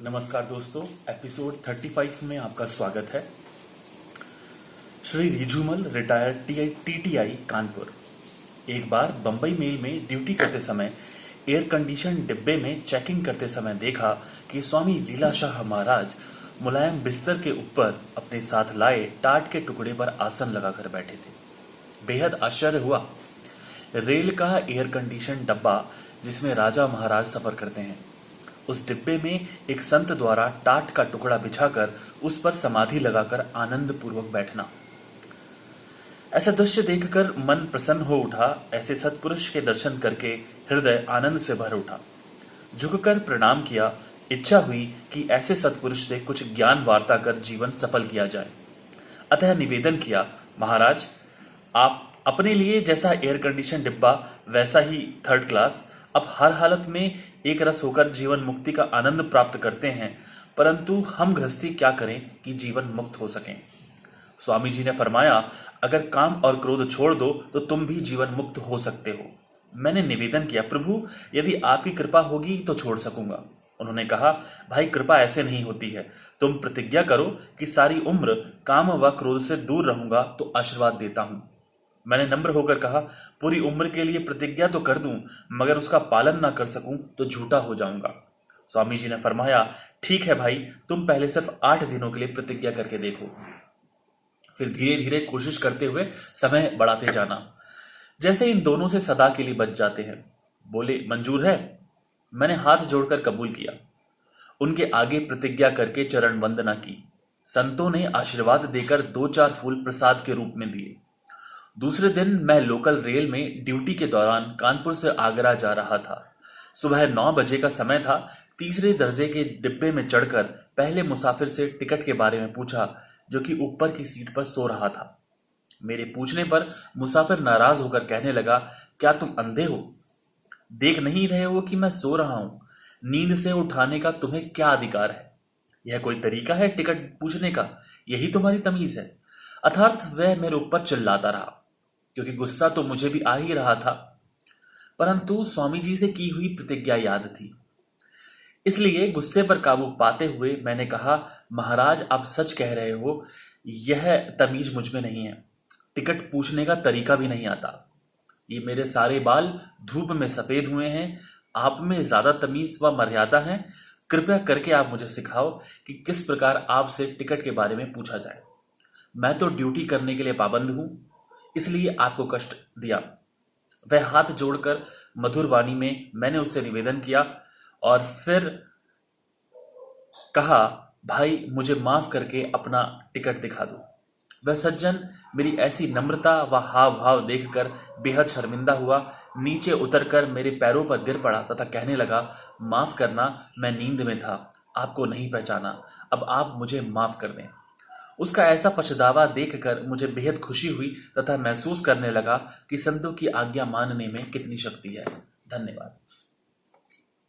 नमस्कार दोस्तों, एपिसोड 35 में आपका स्वागत है। श्री रिझुमल रिटायर्ड टीटीआई कानपुर एक बार बंबई मेल में ड्यूटी करते समय एयर कंडीशन डिब्बे में चेकिंग करते समय देखा कि स्वामी लीलाशाह महाराज मुलायम बिस्तर के ऊपर अपने साथ लाए टाट के टुकड़े पर आसन लगाकर बैठे थे। बेहद आश्चर्य हुआ। रेल का एयर कंडीशन डब्बा जिसमें राजा महाराज सफर करते हैं, उस डिब्बे में एक संत द्वारा टाट का टुकड़ा बिछाकर उस पर समाधि लगाकर आनंद पूर्वक बैठना। ऐसा दृश्य देखकर मन प्रसन्न हो उठा। ऐसे सत्पुरुष के दर्शन करके हृदय आनंद से भर उठा। झुककर प्रणाम किया। इच्छा हुई कि ऐसे सत्पुरुष से कुछ ज्ञान वार्ता कर जीवन सफल किया जाए। अतः निवेदन किया, महाराज, आप अपने लिए जैसा एयर कंडीशन डिब्बा वैसा ही थर्ड क्लास अब हर हालत में एक रस होकर जीवन मुक्ति का आनंद प्राप्त करते हैं, परंतु हम गृहस्थी क्या करें कि जीवन मुक्त हो सकें। स्वामी जी ने फरमाया, अगर काम और क्रोध छोड़ दो तो तुम भी जीवन मुक्त हो सकते हो। मैंने निवेदन किया, प्रभु, यदि आपकी कृपा होगी तो छोड़ सकूंगा। उन्होंने कहा, भाई, कृपा ऐसे नहीं होती है। तुम प्रतिज्ञा करो कि सारी उम्र काम व क्रोध से दूर रहूंगा तो आशीर्वाद देता हूं। मैंने नम्र होकर कहा, पूरी उम्र के लिए प्रतिज्ञा तो कर दूं, मगर उसका पालन ना कर सकूं तो झूठा हो जाऊंगा। स्वामी जी ने फरमाया, ठीक है भाई, तुम पहले सिर्फ 8 दिनों के लिए प्रतिज्ञा करके देखो, फिर धीरे धीरे कोशिश करते हुए समय बढ़ाते जाना। जैसे इन दोनों से सदा के लिए बच जाते हैं। बोले, मंजूर है। मैंने हाथ जोड़कर कबूल किया। उनके आगे प्रतिज्ञा करके चरण वंदना की। संतों ने आशीर्वाद देकर 2-4 फूल प्रसाद के रूप में दिए। दूसरे दिन मैं लोकल रेल में ड्यूटी के दौरान कानपुर से आगरा जा रहा था। सुबह 9 बजे का समय था। तीसरे दर्जे के डिब्बे में चढ़कर पहले मुसाफिर से टिकट के बारे में पूछा, जो कि ऊपर की सीट पर सो रहा था। मेरे पूछने पर मुसाफिर नाराज होकर कहने लगा, क्या तुम अंधे हो? देख नहीं रहे हो कि मैं सो रहा हूं? नींद से उठाने का तुम्हें क्या अधिकार है? यह कोई तरीका है टिकट पूछने का? यही तुम्हारी तमीज है? अर्थात वह मेरे ऊपर चिल्लाता रहा, क्योंकि गुस्सा तो मुझे भी आ ही रहा था, परंतु स्वामी जी से की हुई प्रतिज्ञा याद थी। इसलिए गुस्से पर काबू पाते हुए मैंने कहा, महाराज, आप सच कह रहे हो, यह तमीज मुझ में नहीं है। टिकट पूछने का तरीका भी नहीं आता। ये मेरे सारे बाल धूप में सफेद हुए हैं। आप में ज्यादा तमीज व मर्यादा है। कृपया करके आप मुझे सिखाओ कि किस प्रकार आपसे टिकट के बारे में पूछा जाए। मैं तो ड्यूटी करने के लिए पाबंद हूं, इसलिए आपको कष्ट दिया। वह हाथ जोड़कर मधुर वाणी में मैंने उससे निवेदन किया और फिर कहा, भाई, मुझे माफ करके अपना टिकट दिखा दो। वह सज्जन मेरी ऐसी नम्रता व हाव भाव देखकर बेहद शर्मिंदा हुआ। नीचे उतरकर मेरे पैरों पर गिर पड़ा तथा कहने लगा, माफ करना, मैं नींद में था, आपको नहीं पहचाना। अब आप मुझे माफ कर दें। उसका ऐसा पछतावा देखकर मुझे बेहद खुशी हुई तथा महसूस करने लगा कि संतों की आज्ञा मानने में कितनी शक्ति है। धन्यवाद।